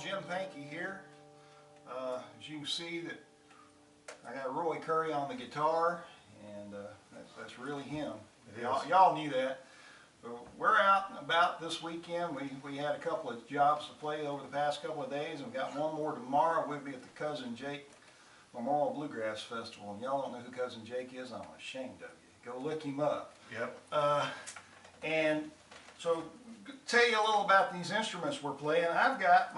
Jim Pankey here. As you can see, that I got Roy Curry on the guitar, and that's really him. Y'all knew that. We're out and about this weekend. We had a couple of jobs to play over the past couple of days, and we've got one more tomorrow. We'll be at the Cousin Jake Memorial Bluegrass Festival. And y'all don't know who Cousin Jake is? I'm ashamed of you. Go look him up. Yep. And so, tell you a little about these instruments we're playing. I've got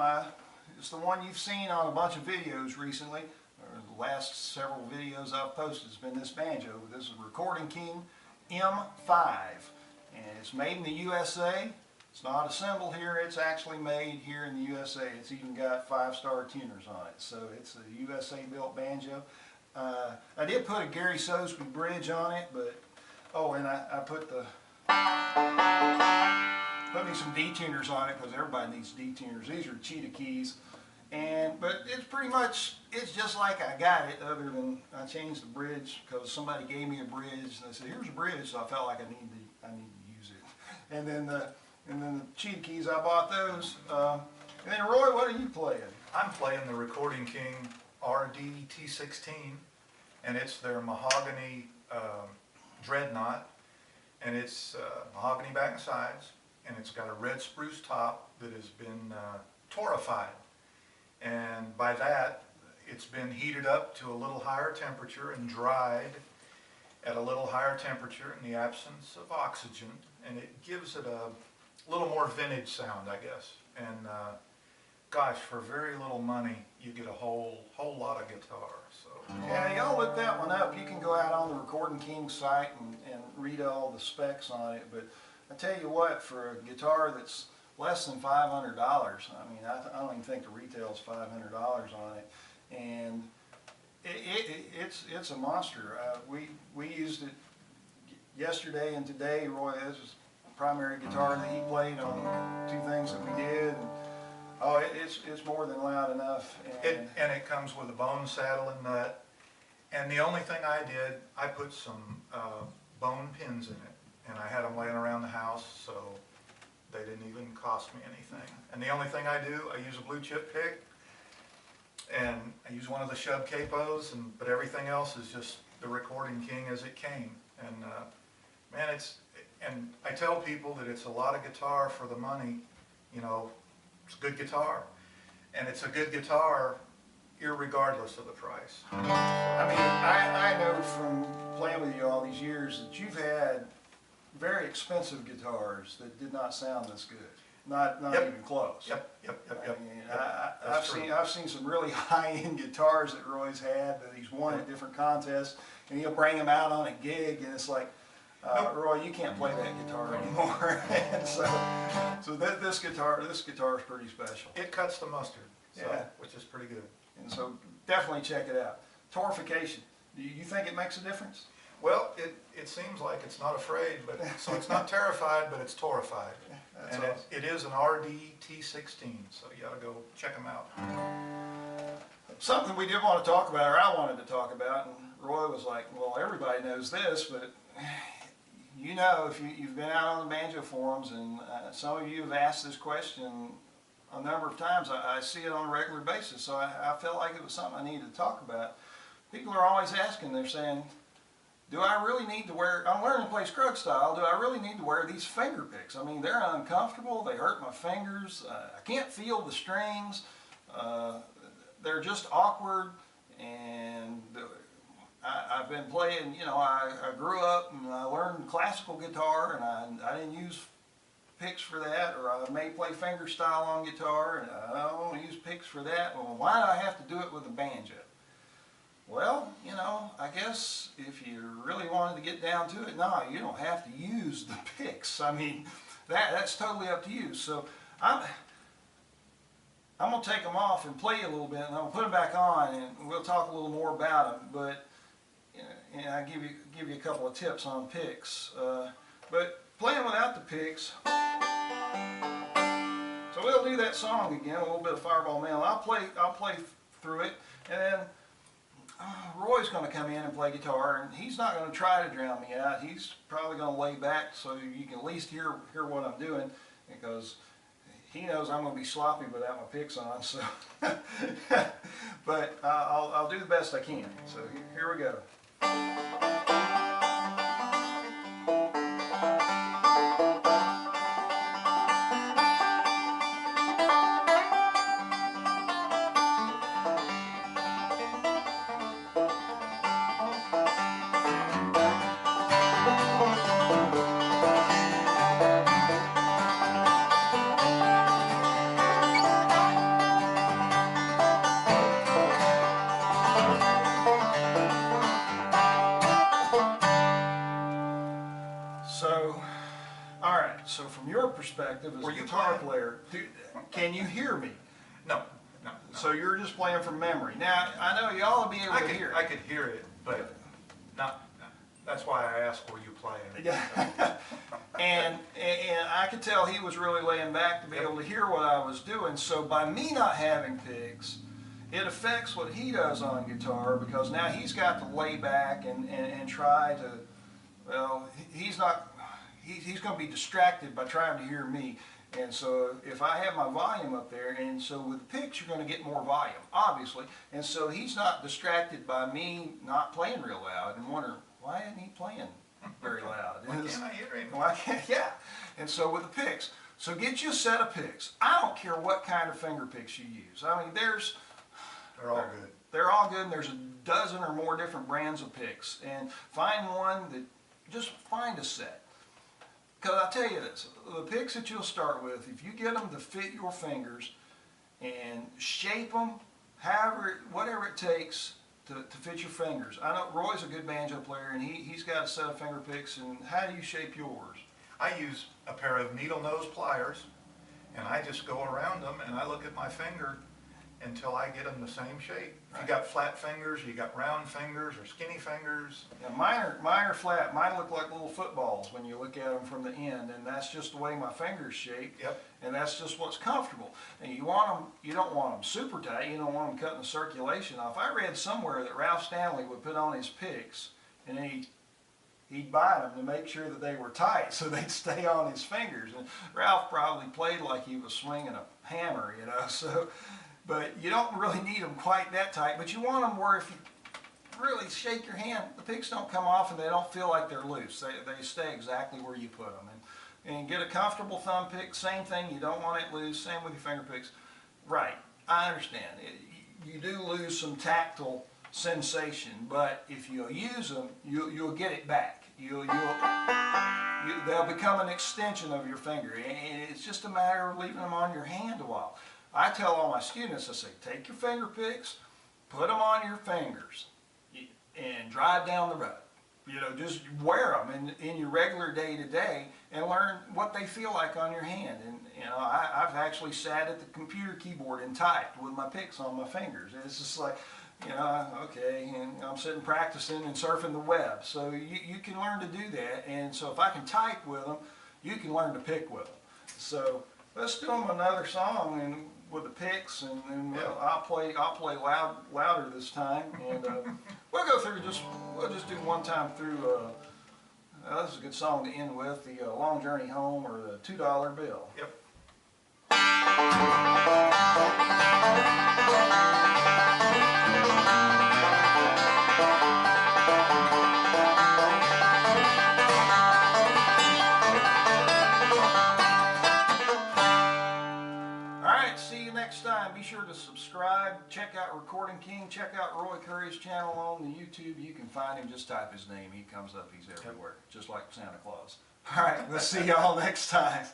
it's the one you've seen on a bunch of videos recently, or the last several videos I've posted. It's been this banjo. This is a Recording King M5, and it's made in the USA. It's not assembled here, it's actually made here in the USA. It's even got 5-star tuners on it, so it's a USA built banjo. I did put a Gary Sosby bridge on it, but and I put me some detuners on it, because everybody needs detuners. These are cheetah keys, but it's just like I got it, other than I changed the bridge because somebody gave me a bridge and they said, here's a bridge, so I felt like I need to use it. And then the cheetah keys, I bought those. And then Roy, what are you playing? I'm playing the Recording King RD T16, and it's their mahogany dreadnought, and it's mahogany back and sides, and it's got a red spruce top that has been torrefied, and by that it's been heated up to a little higher temperature and dried at a little higher temperature in the absence of oxygen, and it gives it a little more vintage sound, I guess. And gosh, for very little money you get a whole lot of guitar. So yeah, y'all look that one up. You can go out on the Recording King site and read all the specs on it. But I tell you what, for a guitar that's less than $500, I mean, I don't even think the retail's $500 on it, and it's a monster. We used it yesterday and today. Roy, this was the primary guitar that he played on 2 things that we did. And, it's more than loud enough. And it comes with a bone saddle and nut. And the only thing I did, I put some bone pins in it, and I had them laying around the house, so they didn't even cost me anything. And the only thing I do, I use a blue chip pick, and I use one of the Shub capos, but everything else is just the Recording King as it came. And man, and I tell people that it's a lot of guitar for the money. You know, it's a good guitar, and it's a good guitar irregardless of the price. I mean, I know from playing with you all these years that you've had very expensive guitars that did not sound this good. Not Yep. even close. Yep. I mean, I've seen some really high-end guitars that Roy's had that he's won at different contests, and he'll bring them out on a gig, and it's like, Roy, you can't play that guitar anymore. And so this guitar is pretty special. It cuts the mustard, so, yeah, which is pretty good. And so definitely check it out. Torrefication. Do you think it makes a difference? Well, it seems like it's not afraid, but so it's not terrified, but it's torrefied. That's and awesome. it is an RD T16, so you ought to go check them out. Something we did want to talk about, or I wanted to talk about, and Roy was like, well, everybody knows this, but you know, if you've been out on the banjo forums, and some of you have asked this question a number of times, I see it on a regular basis, so I felt like it was something I needed to talk about. People are always asking, they're saying, do I really need to wear, I'm learning to play Scruggs-style, do I really need to wear these finger picks? I mean, they're uncomfortable, they hurt my fingers, I can't feel the strings, they're just awkward, and I've been playing, you know, I grew up and I learned classical guitar, and I didn't use picks for that, or I may play fingerstyle on guitar, and I don't use picks for that. Well, why do I have to do it with a banjo? Well, you know, I guess if you really wanted to get down to it, no, you don't have to use the picks. I mean, that's totally up to you. So I'm going to take them off and play a little bit, and I'm going to put them back on, and we'll talk a little more about them. But and I give you a couple of tips on picks. But playing without the picks. So we'll do that song again, a little bit of Fireball Mail. I'll play through it, and then Roy's going to come in and play guitar, and he's not going to try to drown me out. He's probably going to lay back so you can at least hear what I'm doing, because he knows I'm going to be sloppy without my picks on, so. But I'll do the best I can. So here we go. So, all right. So from your perspective as a guitar player, can you hear me? No. So you're just playing from memory. Now I know you ought to be able to hear it. I could hear it, but not. That's why I asked where you play. Yeah. and I could tell he was really laying back to be able to hear what I was doing. So by me not having picks, it affects what he does on guitar, because now he's got to lay back and try to. Well, he's going to be distracted by trying to hear me. And so if I have my volume up there, and so with the picks you're going to get more volume, obviously. And so he's not distracted by me not playing real loud and wondering, why isn't he playing very loud? Why can't I hear him? Why can't, yeah. And so with the picks, so get you a set of picks. I don't care what kind of finger picks you use. I mean, they're all good. They're all good, and there's a dozen or more different brands of picks. And find one that, just find a set. Because I'll tell you this, the picks that you'll start with, if you get them to fit your fingers and shape them, whatever it takes to fit your fingers. I know Roy's a good banjo player, and he's got a set of finger picks, and how do you shape yours? I use a pair of needle nose pliers, and I just go around them and I look at my finger until I get them the same shape. If you got flat fingers, you got round fingers or skinny fingers. Yeah, mine are flat. Mine look like little footballs when you look at them from the end, and that's just the way my fingers shape. Yep. And that's just what's comfortable. And you want them, you don't want them super tight. You don't want them cutting the circulation off. I read somewhere that Ralph Stanley would put on his picks, and he'd bite them to make sure that they were tight so they'd stay on his fingers. And Ralph probably played like he was swinging a hammer, you know. So. But you don't really need them quite that tight, but you want them where if you really shake your hand, the picks don't come off and they don't feel like they're loose. They stay exactly where you put them. And get a comfortable thumb pick, same thing, you don't want it loose, same with your finger picks. Right, I understand. You do lose some tactile sensation, but if you'll use them, you'll get it back. They'll become an extension of your finger, and it's just a matter of leaving them on your hand a while. I tell all my students, I say, take your finger picks, put them on your fingers, and drive down the road. You know, just wear them in your regular day-to-day and learn what they feel like on your hand. And you know, I've actually sat at the computer keyboard and typed with my picks on my fingers. It's just like, you know, okay, and I'm sitting practicing and surfing the web. So you can learn to do that. And so if I can type with them, you can learn to pick with them. So let's do them another song and with the picks, and then I'll play louder this time, and we'll go through we'll just do one time through. This is a good song to end with, the Long Journey Home, or the $2 bill. Yep. Next time, be sure to subscribe, check out Recording King, check out Roy Curry's channel on the YouTube. You can find him, just type his name, he comes up, he's everywhere, just like Santa Claus. All right, we'll see y'all next time.